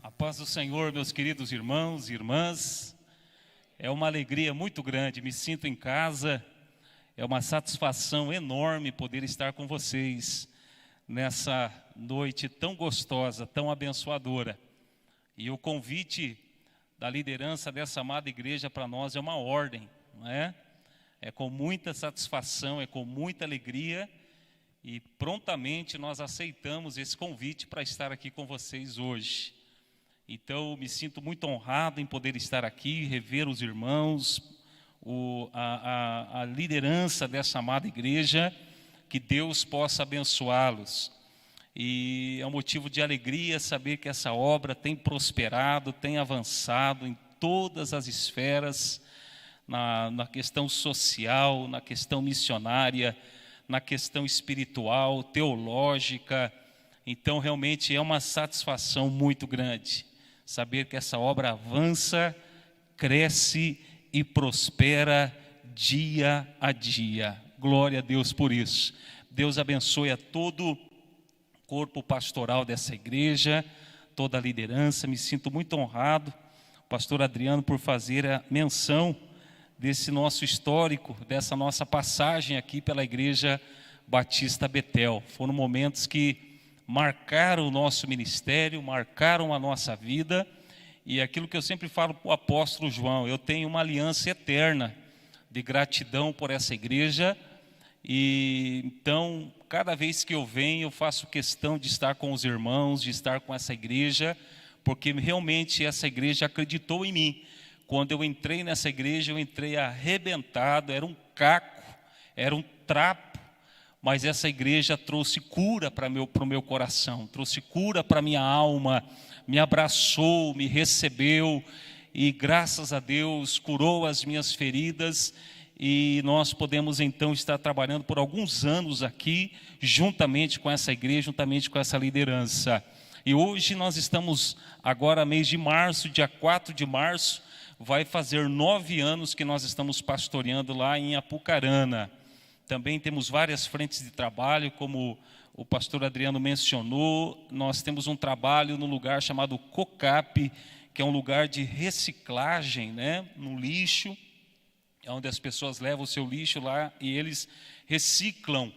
A paz do Senhor, meus queridos irmãos e irmãs, é uma alegria muito grande, me sinto em casa, é uma satisfação enorme poder estar com vocês nessa noite tão gostosa, tão abençoadora. E o convite da liderança dessa amada igreja para nós é uma ordem, não é? É com muita satisfação, é com muita alegria e prontamente nós aceitamos esse convite para estar aqui com vocês hoje. Então, me sinto muito honrado em poder estar aqui, rever os irmãos, a liderança dessa amada igreja, que Deus possa abençoá-los. E é um motivo de alegria saber que essa obra tem prosperado, tem avançado em todas as esferas, na questão social, na questão missionária, na questão espiritual, teológica. Então, realmente é uma satisfação muito grande saber que essa obra avança, cresce e prospera dia a dia. Glória a Deus por isso. Deus abençoe a todo o corpo pastoral dessa igreja, toda a liderança. Me sinto muito honrado, pastor Adriano, por fazer a menção desse nosso histórico, dessa nossa passagem aqui pela Igreja Batista Betel. Foram momentos que marcaram o nosso ministério, marcaram a nossa vida, e aquilo que eu sempre falo para o apóstolo João, eu tenho uma aliança eterna de gratidão por essa igreja, e então, cada vez que eu venho, eu faço questão de estar com os irmãos, de estar com essa igreja, porque realmente essa igreja acreditou em mim. Quando eu entrei nessa igreja, eu entrei arrebentado, era um caco, era um trapo, mas essa igreja trouxe cura para o meu coração, trouxe cura para a minha alma, me abraçou, me recebeu e graças a Deus curou as minhas feridas e nós podemos então estar trabalhando por alguns anos aqui, juntamente com essa igreja, juntamente com essa liderança. E hoje nós estamos agora mês de março, dia 4 de março, vai fazer 9 anos que nós estamos pastoreando lá em Apucarana. Também temos várias frentes de trabalho, como o pastor Adriano mencionou. Nós temos um trabalho no lugar chamado COCAP, que é um lugar de reciclagem, né, no lixo, onde as pessoas levam o seu lixo lá e eles reciclam.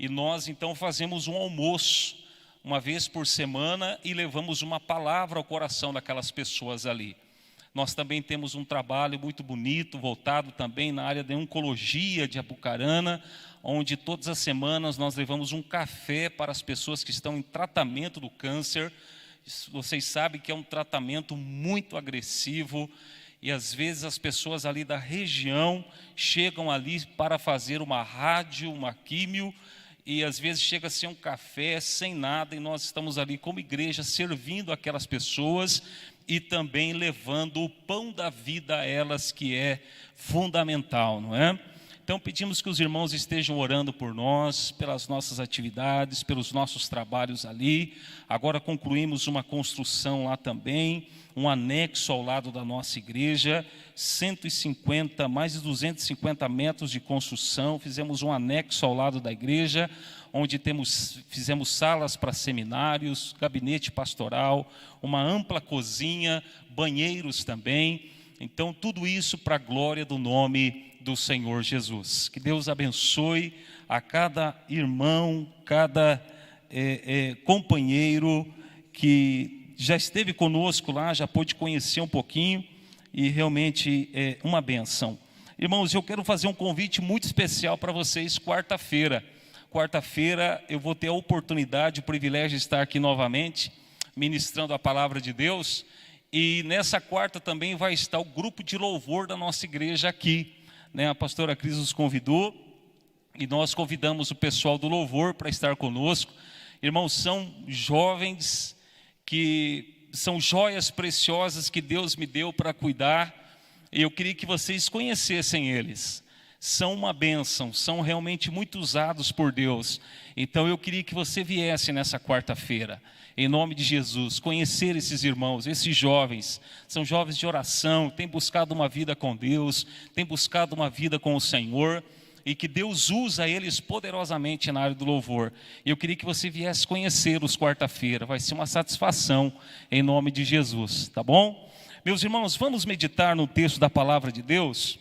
E nós então fazemos um almoço uma vez por semana e levamos uma palavra ao coração daquelas pessoas ali. Nós também temos um trabalho muito bonito, voltado também na área de oncologia de Apucarana, onde todas as semanas nós levamos um café para as pessoas que estão em tratamento do câncer. Vocês sabem que é um tratamento muito agressivo e às vezes as pessoas ali da região chegam ali para fazer uma rádio, uma químio, e às vezes chega a ser um café sem nada, e nós estamos ali como igreja servindo aquelas pessoas e também levando o pão da vida a elas, que é fundamental, não é? Então pedimos que os irmãos estejam orando por nós, pelas nossas atividades, pelos nossos trabalhos ali. Agora concluímos uma construção lá também, um anexo ao lado da nossa igreja, 150, mais de 250 metros de construção. Fizemos um anexo ao lado da igreja, onde fizemos salas para seminários, gabinete pastoral, uma ampla cozinha, banheiros também. Então tudo isso para a glória do nome do Senhor Jesus. Que Deus abençoe a cada irmão, cada companheiro que já esteve conosco lá, já pôde conhecer um pouquinho e realmente é uma benção. Irmãos, eu quero fazer um convite muito especial para vocês quarta-feira. Quarta-feira eu vou ter a oportunidade, o privilégio de estar aqui novamente, ministrando a palavra de Deus. E nessa quarta também vai estar o grupo de louvor da nossa igreja aqui, né? A pastora Cris nos convidou e nós convidamos o pessoal do louvor para estar conosco. Irmãos, são jovens que são joias preciosas que Deus me deu para cuidar, e eu queria que vocês conhecessem eles. São uma bênção, são realmente muito usados por Deus. Então eu queria que você viesse nessa quarta-feira, em nome de Jesus, conhecer esses irmãos, esses jovens. São jovens de oração, têm buscado uma vida com Deus, têm buscado uma vida com o Senhor. e que Deus usa eles poderosamente na área do louvor. E eu queria que você viesse conhecê-los quarta-feira, vai ser uma satisfação em nome de Jesus, tá bom? Meus irmãos, vamos meditar no texto da palavra de Deus,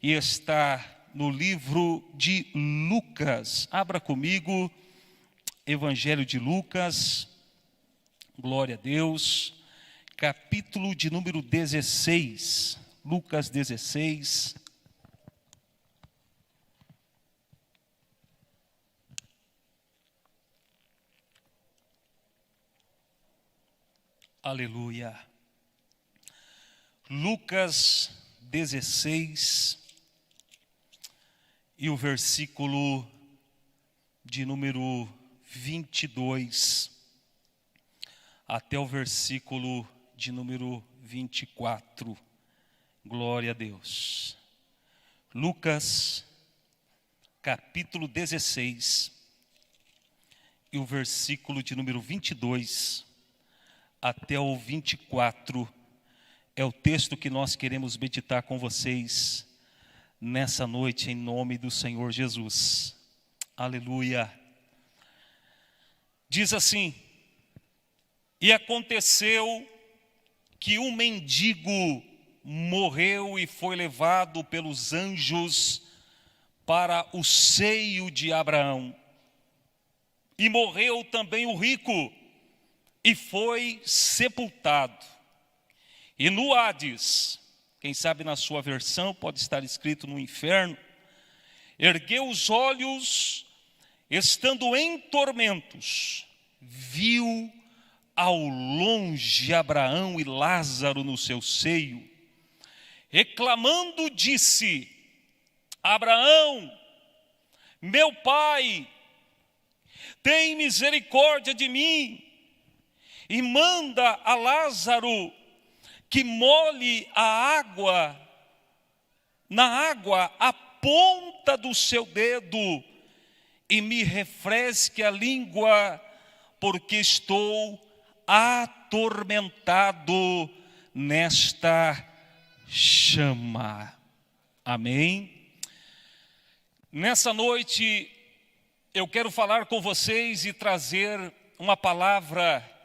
e está no livro de Lucas. Abra comigo, Evangelho de Lucas, glória a Deus, capítulo de número 16, Lucas 16. Aleluia. Lucas 16 e o versículo de número 22 até o versículo de número 24. Glória a Deus. Lucas capítulo 16 e o versículo de número 22 até o 24 é o texto que nós queremos meditar com vocês nessa noite, em nome do Senhor Jesus. Aleluia. Diz assim: e aconteceu que um mendigo morreu e foi levado pelos anjos para o seio de Abraão. E morreu também o rico, e foi sepultado. E no Hades, quem sabe na sua versão pode estar escrito no inferno, ergueu os olhos, estando em tormentos, viu ao longe Abraão e Lázaro no seu seio. Reclamando, disse: Abraão, meu pai, tem misericórdia de mim, e manda a Lázaro que molhe na água a ponta do seu dedo e me refresque a língua, porque estou atormentado nesta chama. Amém? Nessa noite eu quero falar com vocês e trazer uma palavra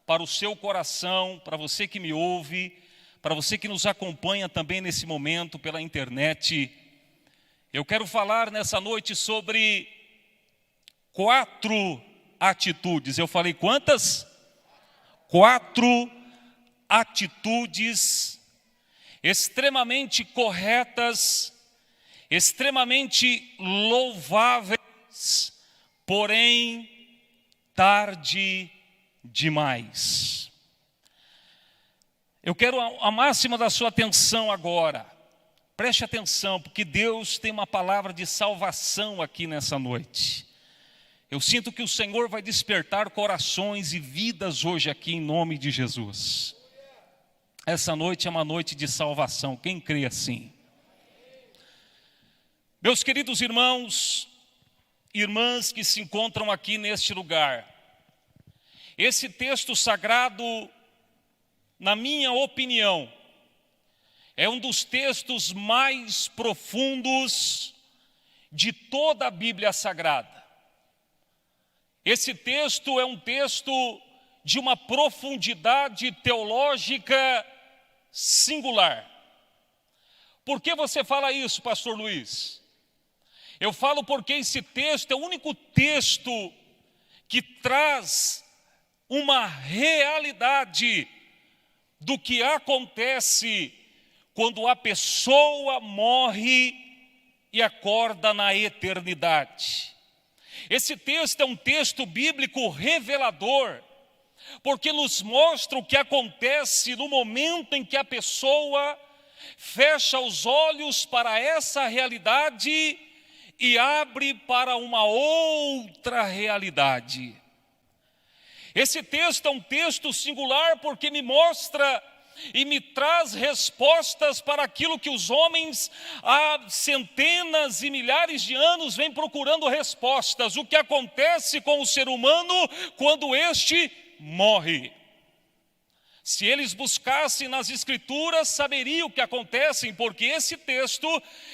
para o seu coração, para você que me ouve, para você que nos acompanha também nesse momento pela internet. Eu quero falar nessa noite sobre 4 atitudes. Eu falei quantas? 4 atitudes extremamente corretas, extremamente louváveis, porém tarde demais. Eu quero a máxima da sua atenção agora. Preste atenção, porque Deus tem uma palavra de salvação aqui nessa noite. Eu sinto que o Senhor vai despertar corações e vidas hoje aqui em nome de Jesus. Essa noite é uma noite de salvação, quem crê assim? Meus queridos irmãos, irmãs que se encontram aqui neste lugar, esse texto sagrado, na minha opinião, é um dos textos mais profundos de toda a Bíblia Sagrada. Esse texto é um texto de uma profundidade teológica singular. Por que você fala isso, pastor Luiz? Eu falo porque esse texto é o único texto que traz uma realidade do que acontece quando a pessoa morre e acorda na eternidade. Esse texto é um texto bíblico revelador, porque nos mostra o que acontece no momento em que a pessoa fecha os olhos para essa realidade e abre para uma outra realidade. Esse texto é um texto singular porque me mostra e me traz respostas para aquilo que os homens há centenas e milhares de anos vêm procurando respostas. O que acontece com o ser humano quando este morre? Se eles buscassem nas Escrituras, saberiam o que acontece, porque esse texto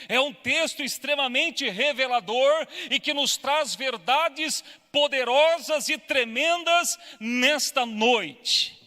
é um texto extremamente revelador e que nos traz verdades poderosas e tremendas nesta noite.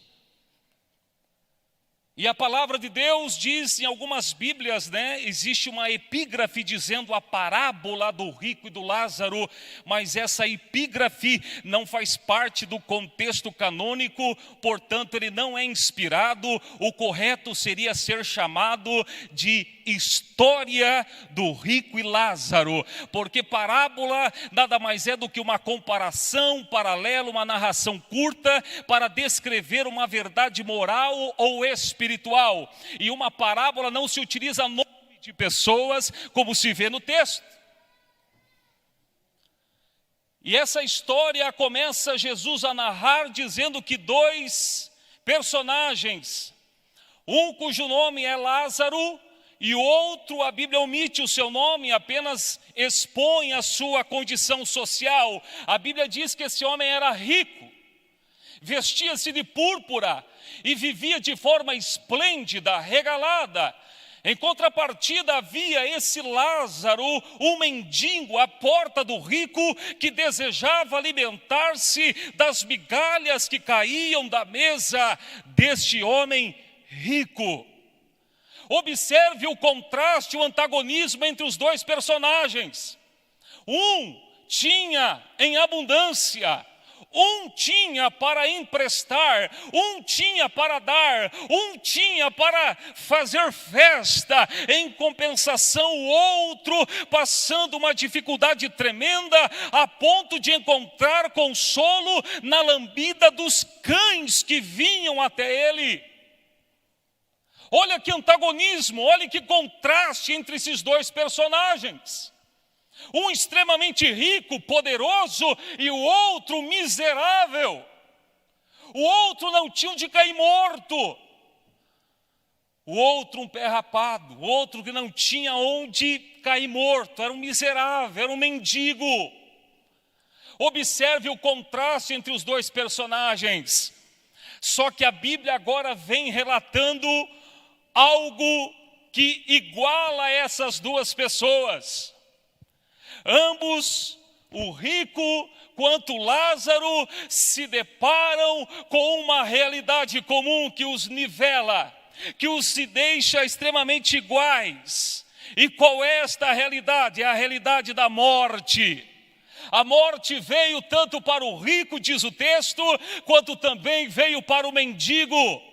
E a palavra de Deus diz em algumas Bíblias, existe uma epígrafe dizendo a parábola do rico e do Lázaro, mas essa epígrafe não faz parte do contexto canônico, portanto ele não é inspirado. O correto seria ser chamado de história do rico e Lázaro, porque parábola nada mais é do que uma comparação, um paralelo, uma narração curta para descrever uma verdade moral ou espiritual. E uma parábola não se utiliza nome de pessoas, como se vê no texto. E essa história começa Jesus a narrar dizendo que dois personagens, um cujo nome é Lázaro, e o outro, a Bíblia omite o seu nome, apenas expõe a sua condição social. A Bíblia diz que esse homem era rico, vestia-se de púrpura e vivia de forma esplêndida, regalada. Em contrapartida, havia esse Lázaro, um mendigo à porta do rico, que desejava alimentar-se das migalhas que caíam da mesa deste homem rico. Observe o contraste, o antagonismo entre os dois personagens. Um tinha em abundância, um tinha para emprestar, um tinha para dar, um tinha para fazer festa. Em compensação, o outro passando uma dificuldade tremenda, a ponto de encontrar consolo na lambida dos cães que vinham até ele. Olha que antagonismo, olha que contraste entre esses dois personagens. Um extremamente rico, poderoso, e o outro miserável. O outro não tinha onde cair morto. O outro um pé rapado, o outro que não tinha onde cair morto, era um miserável, era um mendigo. Observe o contraste entre os dois personagens. Só que a Bíblia agora vem relatando algo que iguala essas duas pessoas. Ambos, o rico quanto Lázaro, se deparam com uma realidade comum que os nivela, que os deixa extremamente iguais. E qual é esta realidade? É a realidade da morte. A morte veio tanto para o rico, diz o texto, quanto também veio para o mendigo.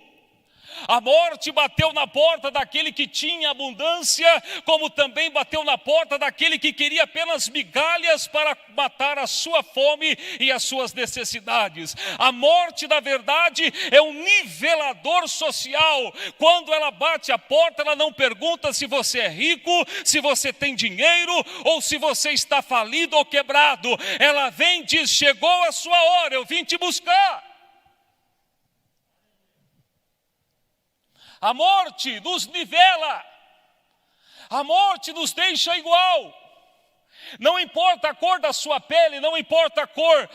A morte bateu na porta daquele que tinha abundância, como também bateu na porta daquele que queria apenas migalhas para matar a sua fome e as suas necessidades. A morte, na verdade, é um nivelador social. Quando ela bate a porta, ela não pergunta se você é rico, se você tem dinheiro ou se você está falido ou quebrado. Ela vem e diz: chegou a sua hora, eu vim te buscar. A morte nos nivela, a morte nos deixa igual. Não importa a cor da sua pele, não importa a cor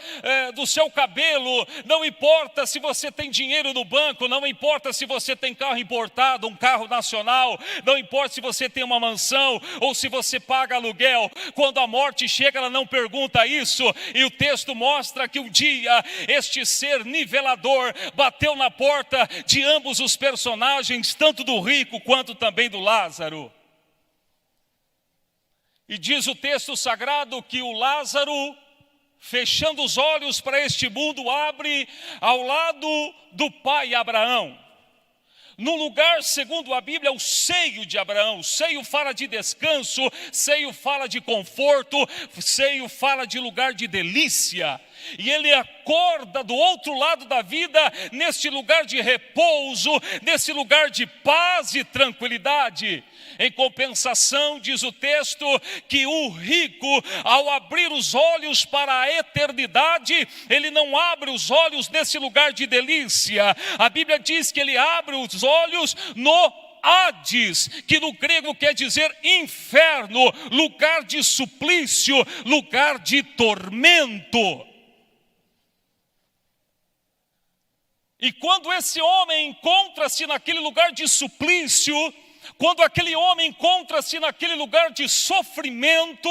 do seu cabelo, não importa se você tem dinheiro no banco, não importa se você tem carro importado, um carro nacional, não importa se você tem uma mansão ou se você paga aluguel. Quando a morte chega, ela não pergunta isso. E o texto mostra que um dia este ser nivelador bateu na porta de ambos os personagens, tanto do rico quanto também do Lázaro. E diz o texto sagrado que o Lázaro, fechando os olhos para este mundo, abre ao lado do pai Abraão. No lugar, segundo a Bíblia, o seio de Abraão. O seio fala de descanso, seio fala de conforto, seio fala de lugar de delícia. E ele acorda do outro lado da vida, neste lugar de repouso, nesse lugar de paz e tranquilidade. Em compensação, diz o texto, que o rico, ao abrir os olhos para a eternidade, ele não abre os olhos nesse lugar de delícia. A Bíblia diz que ele abre os olhos no Hades, que no grego quer dizer inferno, lugar de suplício, lugar de tormento. E quando esse homem encontra-se naquele lugar de suplício, quando aquele homem encontra-se naquele lugar de sofrimento,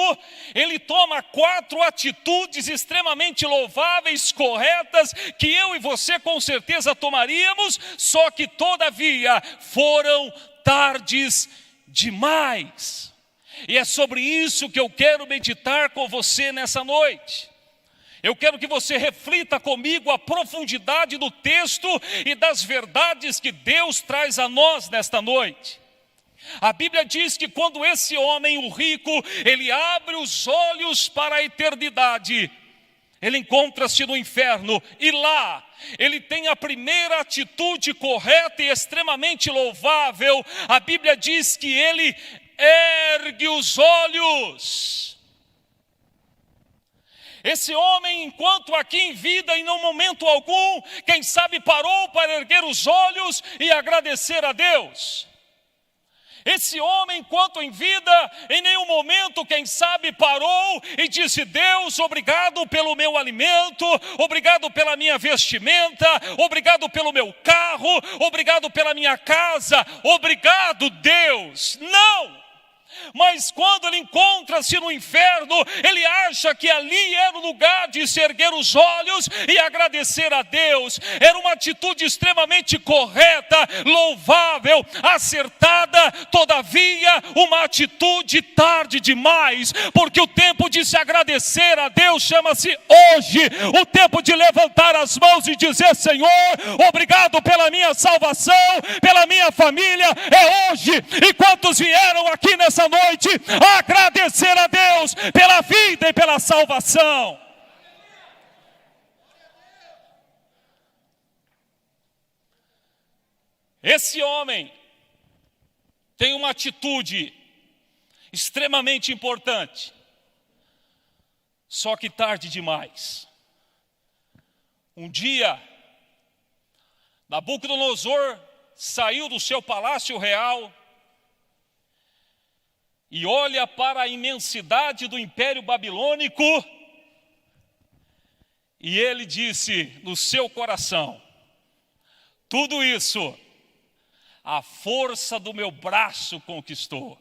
ele toma 4 atitudes extremamente louváveis, corretas, que eu e você com certeza tomaríamos, só que todavia foram tardes demais. E é sobre isso que eu quero meditar com você nessa noite. Eu quero que você reflita comigo a profundidade do texto e das verdades que Deus traz a nós nesta noite. A Bíblia diz que quando esse homem, o rico, ele abre os olhos para a eternidade, ele encontra-se no inferno e lá ele tem a primeira atitude correta e extremamente louvável. A Bíblia diz que ele ergue os olhos. Esse homem, enquanto aqui em vida, em um momento algum, quem sabe parou para erguer os olhos e agradecer a Deus. Esse homem, enquanto em vida, em nenhum momento, quem sabe, parou e disse: Deus, obrigado pelo meu alimento, obrigado pela minha vestimenta, obrigado pelo meu carro, obrigado pela minha casa, obrigado, Deus. Não! Mas quando ele encontra-se no inferno, ele acha que ali era o lugar de se erguer os olhos e agradecer a Deus. Era uma atitude extremamente correta, louvável, acertada, todavia uma atitude tarde demais, porque o tempo de se agradecer a Deus chama-se hoje. O tempo de levantar as mãos e dizer: Senhor, obrigado pela minha salvação, pela minha família, é hoje. E quantos vieram aqui nessa noite agradecer a Deus pela vida e pela salvação? Esse homem tem uma atitude extremamente importante, só que tarde demais. Um dia, Nabucodonosor saiu do seu palácio real e olha para a imensidade do Império Babilônico, e ele disse no seu coração: tudo isso a força do meu braço conquistou,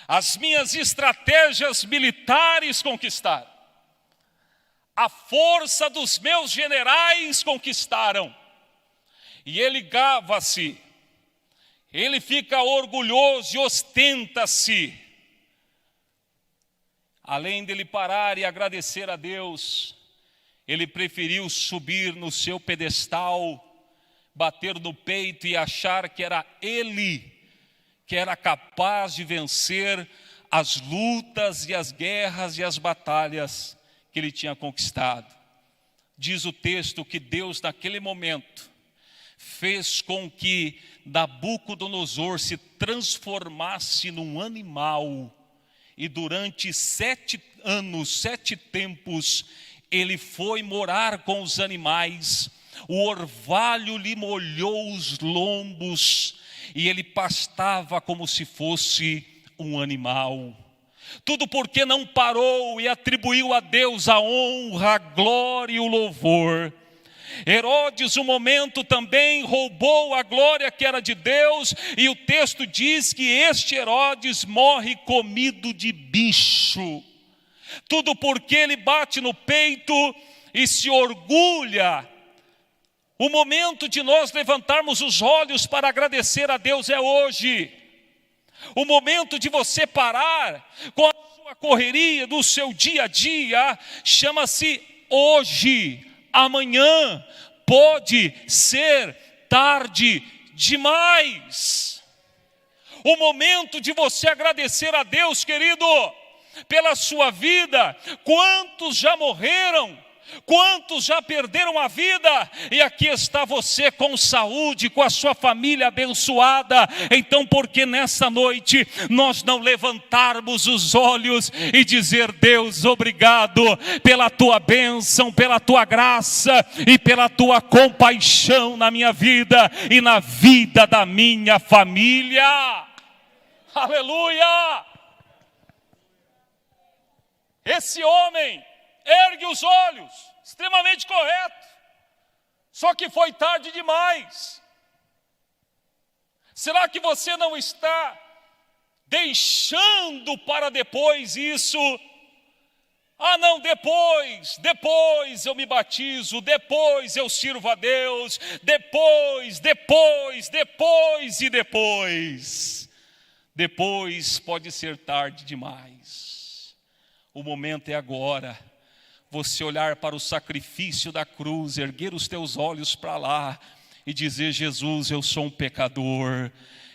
as minhas estratégias militares conquistaram, a força dos meus generais conquistaram. E ele gaba-se, ele fica orgulhoso e ostenta-se. Além dele parar e agradecer a Deus, ele preferiu subir no seu pedestal, bater no peito e achar que era ele que era capaz de vencer as lutas e as guerras e as batalhas que ele tinha conquistado. Diz o texto que Deus, naquele momento, fez com que Nabucodonosor se transformasse num animal, e durante 7 anos, 7 tempos, ele foi morar com os animais. O orvalho lhe molhou os lombos, e ele pastava como se fosse um animal. Tudo porque não parou e atribuiu a Deus a honra, a glória e o louvor. Herodes, um momento, também roubou a glória que era de Deus, e o texto diz que este Herodes morre comido de bicho. Tudo porque ele bate no peito e se orgulha. O momento de nós levantarmos os olhos para agradecer a Deus é hoje. O momento de você parar com a sua correria do seu dia a dia chama-se hoje. Amanhã pode ser tarde demais. O momento de você agradecer a Deus, querido, pela sua vida. Quantos já morreram? Quantos já perderam a vida? E aqui está você com saúde, com a sua família abençoada. Então, por que nessa noite nós não levantarmos os olhos e dizer: Deus, obrigado pela tua bênção, pela tua graça e pela tua compaixão na minha vida e na vida da minha família. Aleluia! Esse homem ergue os olhos, extremamente correto. Só que foi tarde demais. Será que você não está deixando para depois isso? Ah, não, depois eu me batizo, depois eu sirvo a Deus, depois. Depois pode ser tarde demais. O momento é agora. Você olhar para o sacrifício da cruz, erguer os teus olhos para lá e dizer: Jesus, eu sou um pecador,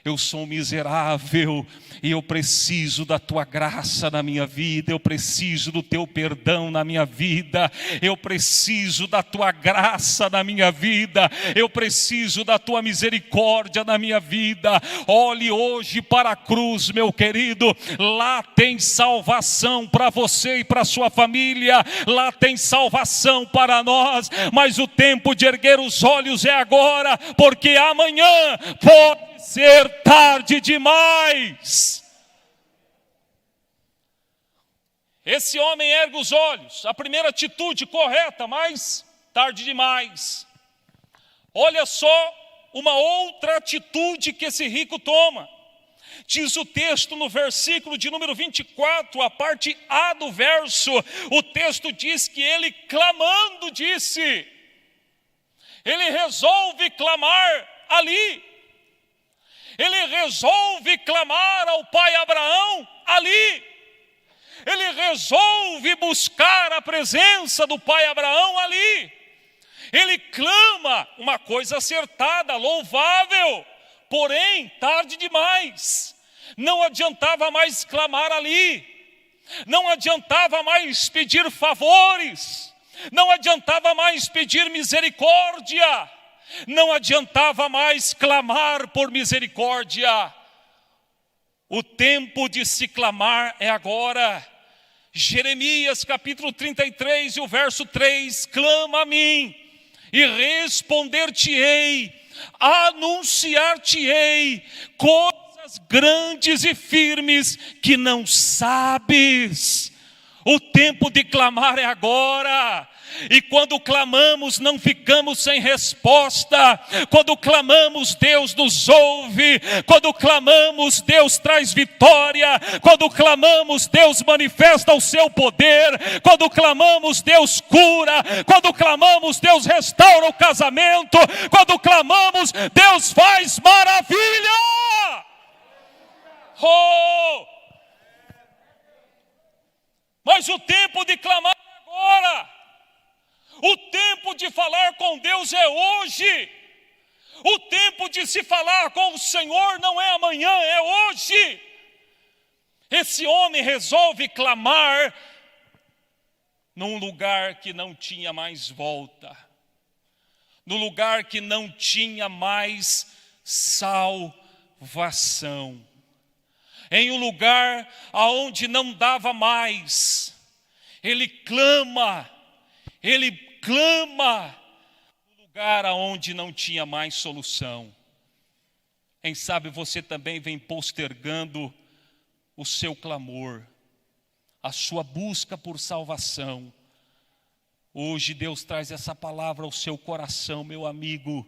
eu sou um miserável e eu preciso da tua graça na minha vida, eu preciso do teu perdão na minha vida, eu preciso da tua graça na minha vida, eu preciso da tua misericórdia na minha vida. Olhe hoje para a cruz, meu querido, lá tem salvação para você e para a sua família, lá tem salvação para nós, mas o tempo de erguer os olhos é agora, porque amanhã pode ser tarde demais. Esse homem ergue os olhos, a primeira atitude correta, mas tarde demais. Olha só uma outra atitude que esse rico toma. Diz o texto no versículo de número 24, a parte A do verso, o texto diz que ele clamando disse, ele resolve clamar ali. Ele resolve clamar ao pai Abraão ali. Ele resolve buscar a presença do pai Abraão ali. Ele clama uma coisa acertada, louvável, porém tarde demais. Não adiantava mais clamar ali. Não adiantava mais pedir favores. Não adiantava mais pedir misericórdia. Não adiantava mais clamar por misericórdia. O tempo de se clamar é agora. Jeremias capítulo 33 e o verso 3, clama a mim e responder-te-ei, anunciar-te-ei coisas grandes e firmes que não sabes. O tempo de clamar é agora. E quando clamamos não ficamos sem resposta. Quando clamamos Deus nos ouve. Quando clamamos Deus traz vitória. Quando clamamos Deus manifesta o seu poder. Quando clamamos Deus cura. Quando clamamos Deus restaura o casamento. Quando clamamos Deus faz maravilha. Oh! Mas o tempo de clamar é agora. O tempo de falar com Deus é hoje. O tempo de se falar com o Senhor não é amanhã, é hoje. Esse homem resolve clamar num lugar que não tinha mais volta. No lugar que não tinha mais salvação. Em um lugar aonde não dava mais. Ele clama no lugar aonde não tinha mais solução. Quem sabe você também vem postergando o seu clamor, a sua busca por salvação. Hoje Deus traz essa palavra ao seu coração, meu amigo,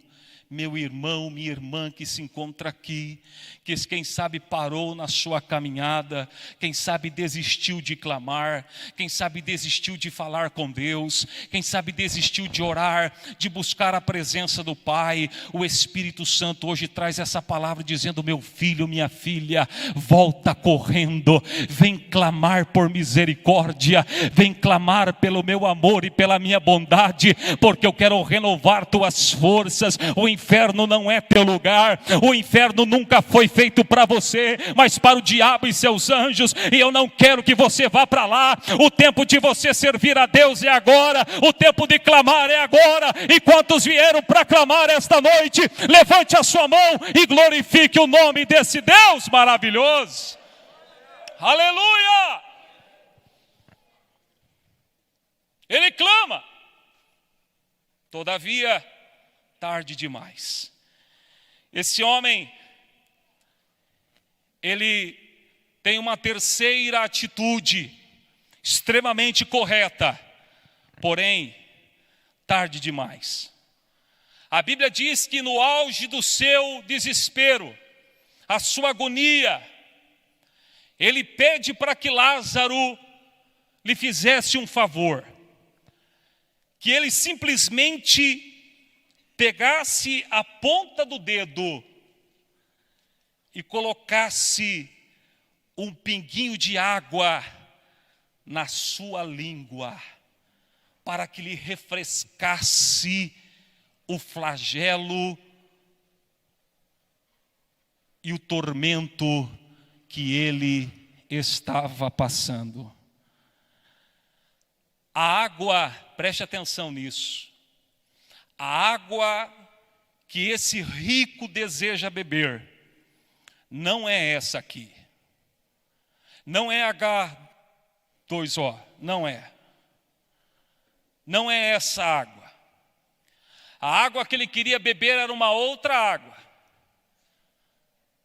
meu irmão, minha irmã que se encontra aqui, que quem sabe parou na sua caminhada, quem sabe desistiu de clamar, quem sabe desistiu de falar com Deus, quem sabe desistiu de orar, de buscar a presença do Pai. O Espírito Santo hoje traz essa palavra dizendo: meu filho, minha filha, volta correndo, vem clamar por misericórdia, vem clamar pelo meu amor e pela minha bondade, porque eu quero renovar tuas forças. O inferno não é teu lugar, o inferno nunca foi feito para você, mas para o diabo e seus anjos, e eu não quero que você vá para lá. O tempo de você servir a Deus é agora, o tempo de clamar é agora. E quantos vieram para clamar esta noite, levante a sua mão e glorifique o nome desse Deus maravilhoso. Aleluia! Ele clama, todavia tarde demais. Esse homem, ele tem uma terceira atitude extremamente correta, porém tarde demais. A Bíblia diz que no auge do seu desespero, a sua agonia, ele pede para que Lázaro lhe fizesse um favor. Que ele simplesmente pegasse a ponta do dedo e colocasse um pinguinho de água na sua língua, para que lhe refrescasse o flagelo e o tormento que ele estava passando. A água, preste atenção nisso, a água que esse rico deseja beber, não é essa aqui. Não é H2O, não é. Não é essa água. A água que ele queria beber era uma outra água.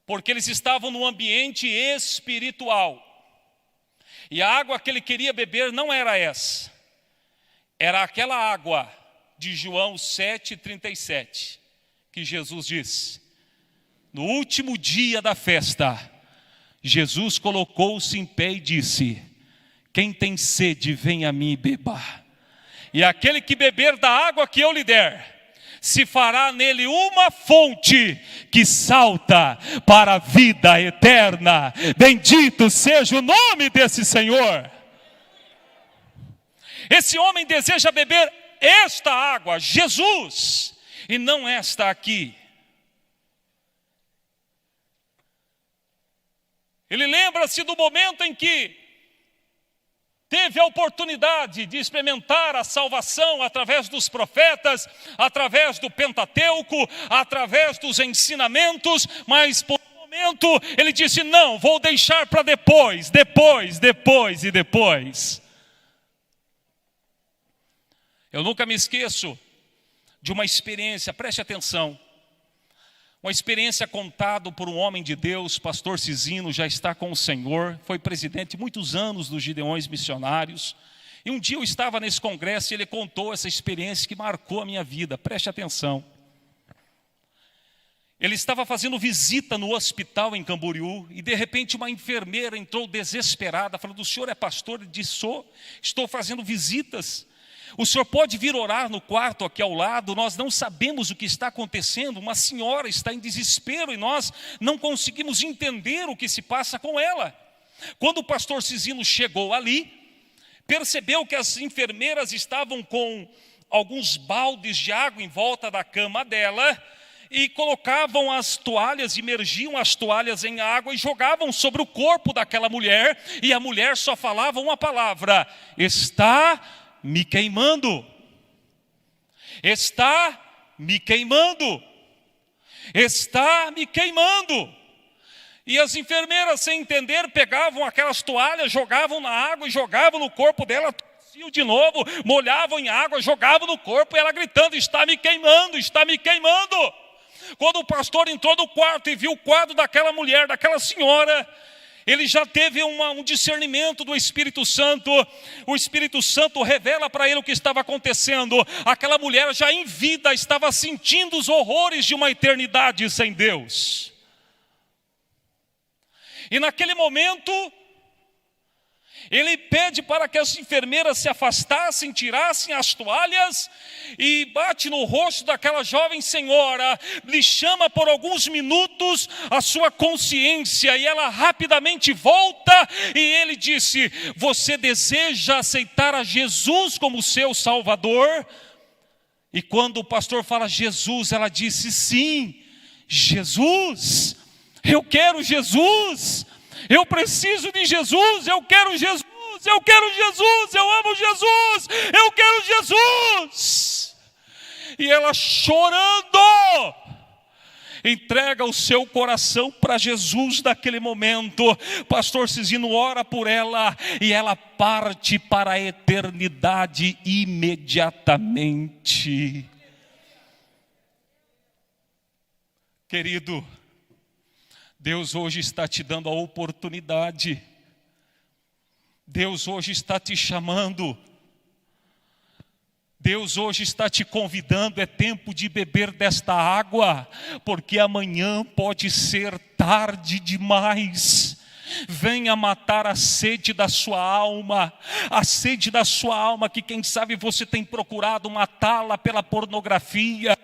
Porque eles estavam num ambiente espiritual. E a água que ele queria beber não era essa. Era aquela água de João 7,37, que Jesus disse. No último dia da festa, Jesus colocou-se em pé e disse: quem tem sede, vem a mim e beba. E aquele que beber da água que eu lhe der, se fará nele uma fonte que salta para a vida eterna. Bendito seja o nome desse Senhor. Esse homem deseja beber esta água, Jesus, e não esta aqui. Ele lembra-se do momento em que teve a oportunidade de experimentar a salvação através dos profetas, através do Pentateuco, através dos ensinamentos, mas por um momento ele disse: não, vou deixar para depois. Eu nunca me esqueço de uma experiência, preste atenção, uma experiência contada por um homem de Deus, pastor Cisino, já está com o Senhor, foi presidente muitos anos dos Gideões Missionários, e um dia eu estava nesse congresso e ele contou essa experiência que marcou a minha vida, preste atenção. Ele estava fazendo visita no hospital em Camboriú, e de repente uma enfermeira entrou desesperada, falando: o senhor é pastor? Ele disse: sou, estou fazendo visitas. O senhor pode vir orar no quarto aqui ao lado? Nós não sabemos o que está acontecendo. Uma senhora está em desespero e nós não conseguimos entender o que se passa com ela. Quando o pastor Cisino chegou ali, percebeu que as enfermeiras estavam com alguns baldes de água em volta da cama dela e colocavam as toalhas, imergiam as toalhas em água e jogavam sobre o corpo daquela mulher, e a mulher só falava uma palavra: está me queimando, está me queimando, está me queimando. E as enfermeiras, sem entender, pegavam aquelas toalhas, jogavam na água e jogavam no corpo dela, torciam de novo, molhavam em água, jogavam no corpo, e ela gritando: está me queimando, está me queimando. Quando o pastor entrou no quarto e viu o quadro daquela mulher, daquela senhora, ele já teve um discernimento do Espírito Santo. O Espírito Santo revela para ele o que estava acontecendo. Aquela mulher já em vida estava sentindo os horrores de uma eternidade sem Deus. E naquele momento, ele pede para que as enfermeiras se afastassem, tirassem as toalhas, e bate no rosto daquela jovem senhora, lhe chama por alguns minutos a sua consciência, e ela rapidamente volta, e ele disse: você deseja aceitar a Jesus como seu Salvador? E quando o pastor fala Jesus, ela disse: sim, Jesus, eu quero Jesus. Eu preciso de Jesus, eu quero Jesus, eu quero Jesus, eu amo Jesus, eu quero Jesus. E ela, chorando, entrega o seu coração para Jesus naquele momento. Pastor Cisino ora por ela e ela parte para a eternidade imediatamente. Querido, Deus hoje está te dando a oportunidade. Deus hoje está te chamando. Deus hoje está te convidando, é tempo de beber desta água, porque amanhã pode ser tarde demais. Venha matar a sede da sua alma, a sede da sua alma que quem sabe você tem procurado matá-la pela pornografia,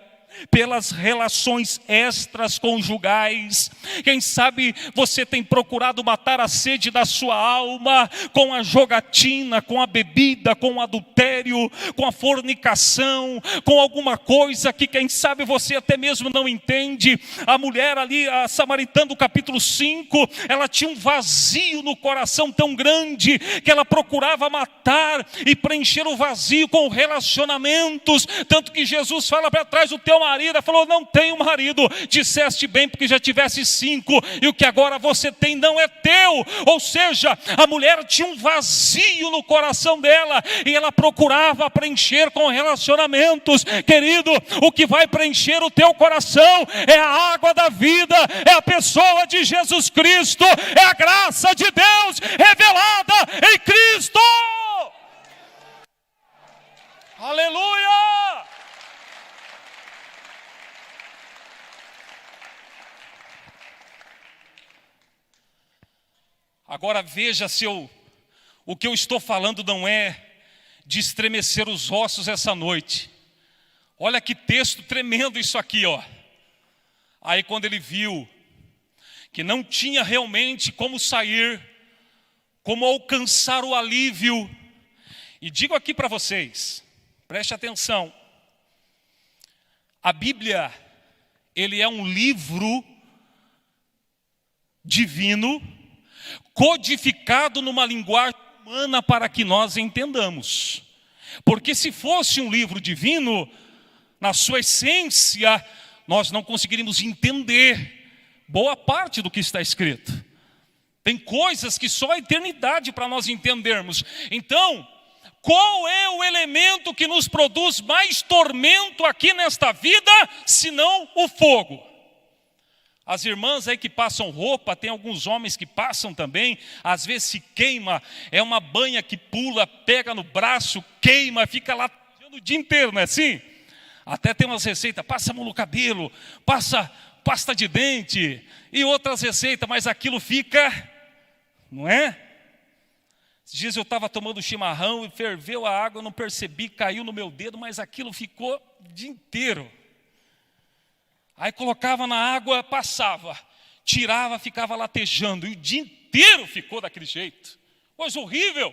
pelas relações extras conjugais. Quem sabe você tem procurado matar a sede da sua alma com a jogatina, com a bebida, com o adultério, com a fornicação, com alguma coisa que quem sabe você até mesmo não entende. A mulher ali, a samaritana do capítulo 5, ela tinha um vazio no coração tão grande que ela procurava matar e preencher o vazio com relacionamentos, tanto que Jesus fala para trás do teu marido, ela falou, não tenho marido. Disseste bem, porque já tivesse 5, e o que agora você tem não é teu. Ou seja, a mulher tinha um vazio no coração dela, e ela procurava preencher com relacionamentos. Querido, o que vai preencher o teu coração é a água da vida, é a pessoa de Jesus Cristo, é a graça de Deus revelada em Cristo. Aleluia! Agora veja se o que eu estou falando não é de estremecer os ossos essa noite. Olha que texto tremendo isso aqui, ó. Aí quando ele viu que não tinha realmente como sair, como alcançar o alívio, e digo aqui para vocês, preste atenção, a Bíblia, ele é um livro divino, codificado numa linguagem humana para que nós entendamos. Porque se fosse um livro divino, na sua essência, nós não conseguiríamos entender boa parte do que está escrito. Tem coisas que só a eternidade para nós entendermos. Então, qual é o elemento que nos produz mais tormento aqui nesta vida, senão o fogo? As irmãs aí que passam roupa, tem alguns homens que passam também, às vezes se queima, é uma banha que pula, pega no braço, queima, fica lá o dia inteiro, não é assim? Até tem umas receitas, passa a mão no cabelo, passa pasta de dente e outras receitas, mas aquilo fica, não é? Esses dias eu estava tomando chimarrão e ferveu a água, eu não percebi, caiu no meu dedo, mas aquilo ficou o dia inteiro. Aí colocava na água, passava, tirava, ficava latejando, e o dia inteiro ficou daquele jeito. Coisa horrível.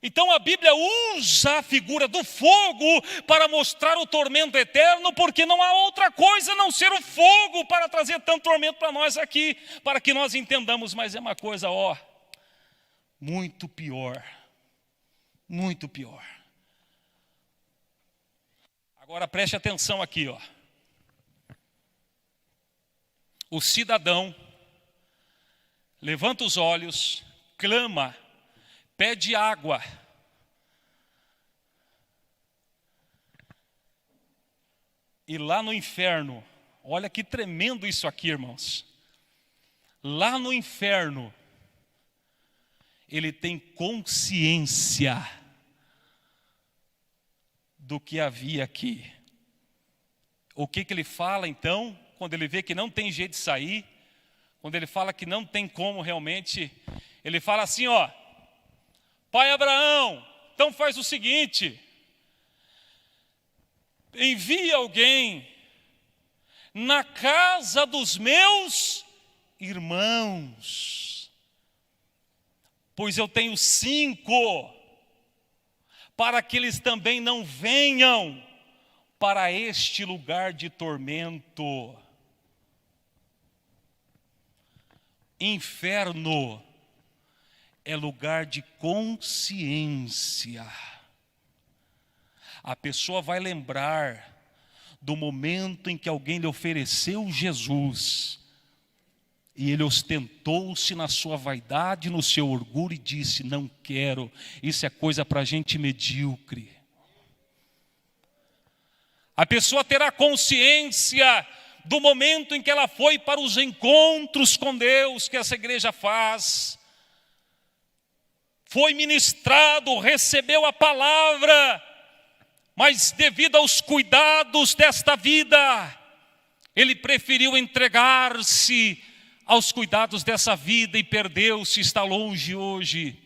Então a Bíblia usa a figura do fogo para mostrar o tormento eterno, porque não há outra coisa a não ser o fogo para trazer tanto tormento para nós aqui, para que nós entendamos, mas é uma coisa, ó, muito pior, muito pior. Agora preste atenção aqui, ó. O cidadão levanta os olhos, clama, pede água. E lá no inferno, olha que tremendo isso aqui, irmãos. Lá no inferno, ele tem consciência do que havia aqui. O que ele fala então, quando ele vê que não tem jeito de sair, quando ele fala que não tem como realmente, ele fala assim, ó, pai Abraão, então faz o seguinte, envia alguém na casa dos meus irmãos, pois eu tenho 5, para que eles também não venham para este lugar de tormento. Inferno é lugar de consciência. A pessoa vai lembrar do momento em que alguém lhe ofereceu Jesus, e ele ostentou-se na sua vaidade, no seu orgulho, e disse, não quero, isso é coisa para gente medíocre. A pessoa terá consciência do momento em que ela foi para os encontros com Deus que essa igreja faz. foi ministrado, recebeu a palavra, mas devido aos cuidados desta vida, ele preferiu entregar-se aos cuidados dessa vida e perdeu-se, está longe hoje.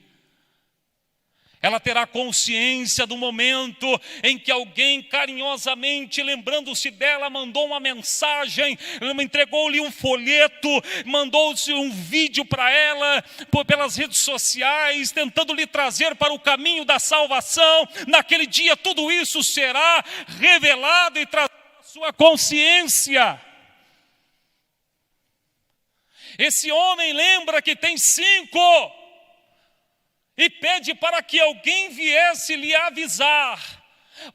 Ela terá consciência do momento em que alguém carinhosamente, lembrando-se dela, mandou uma mensagem, entregou-lhe um folheto, mandou-se um vídeo para ela pelas redes sociais, tentando lhe trazer para o caminho da salvação. Naquele dia tudo isso será revelado e trazido à sua consciência. Esse homem lembra que tem 5 e pede para que alguém viesse lhe avisar,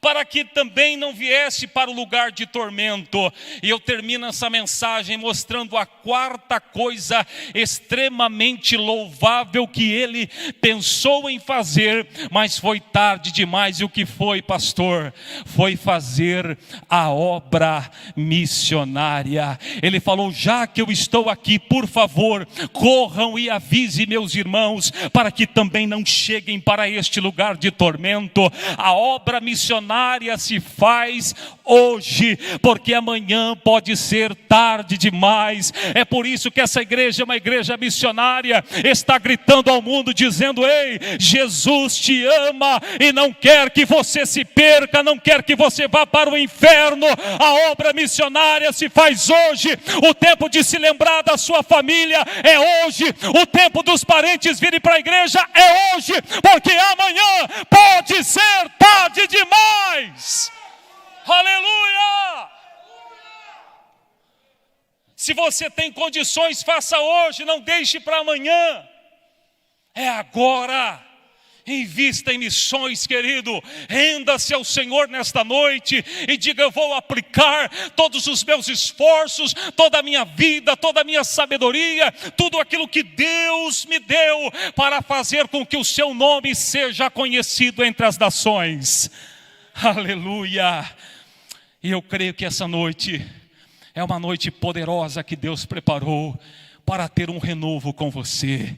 para que também não viesse para o lugar de tormento. E eu termino essa mensagem mostrando a 4ª coisa extremamente louvável que ele pensou em fazer, mas foi tarde demais. E o que foi, pastor? Foi fazer a obra missionária. Ele falou: já que eu estou aqui, por favor, corram e avise meus irmãos, para que também não cheguem para este lugar de tormento. A obra missionária se faz hoje, porque amanhã pode ser tarde demais. É por isso que essa igreja é uma igreja missionária, está gritando ao mundo, dizendo: ei, Jesus te ama e não quer que você se perca, não quer que você vá para o inferno. A obra missionária se faz hoje. O tempo de se lembrar da sua família é hoje. O tempo dos parentes virem para a igreja é hoje, porque amanhã pode ser tarde demais. Aleluia! Se você tem condições, faça hoje, não deixe para amanhã. É agora. Invista em missões, querido. Renda-se ao Senhor nesta noite e diga: eu vou aplicar todos os meus esforços, toda a minha vida, toda a minha sabedoria, tudo aquilo que Deus me deu, para fazer com que o seu nome seja conhecido entre as nações. Aleluia! E eu creio que essa noite é uma noite poderosa que Deus preparou para ter um renovo com você.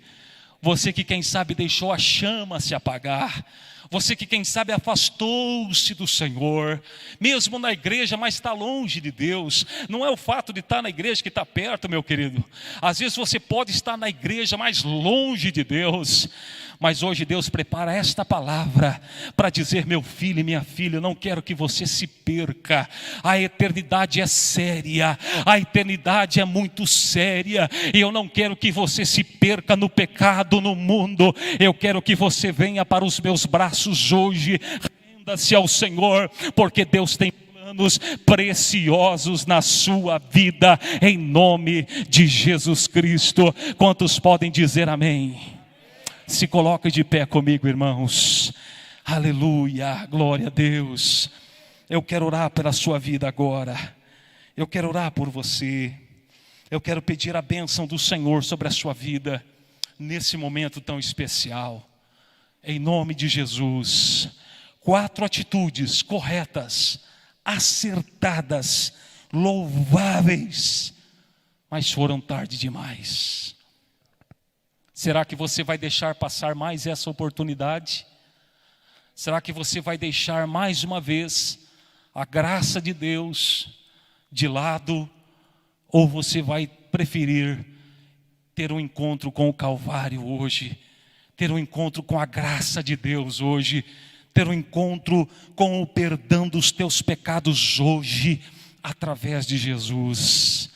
Você que quem sabe deixou a chama se apagar. Você que quem sabe afastou-se do Senhor, mesmo na igreja, mas está longe de Deus. Não é o fato de estar na igreja que está perto, meu querido. Às vezes você pode estar na igreja, mas longe de Deus. Mas hoje Deus prepara esta palavra para dizer: meu filho e minha filha, eu não quero que você se perca. A eternidade é séria, a eternidade é muito séria, e eu não quero que você se perca no pecado, no mundo. Eu quero que você venha para os meus braços hoje. Renda-se ao Senhor, porque Deus tem planos preciosos na sua vida, em nome de Jesus Cristo. Quantos podem dizer amém? Se coloque de pé comigo, irmãos. Aleluia, glória a Deus. Eu quero orar pela sua vida agora. Eu quero orar por você. Eu quero pedir a bênção do Senhor sobre a sua vida, nesse momento tão especial. Em nome de Jesus. 4 atitudes corretas, acertadas, louváveis, mas foram tarde demais. Será que você vai deixar passar mais essa oportunidade? Será que você vai deixar mais uma vez a graça de Deus de lado? Ou você vai preferir ter um encontro com o Calvário hoje? Ter um encontro com a graça de Deus hoje? Ter um encontro com o perdão dos teus pecados hoje, através de Jesus?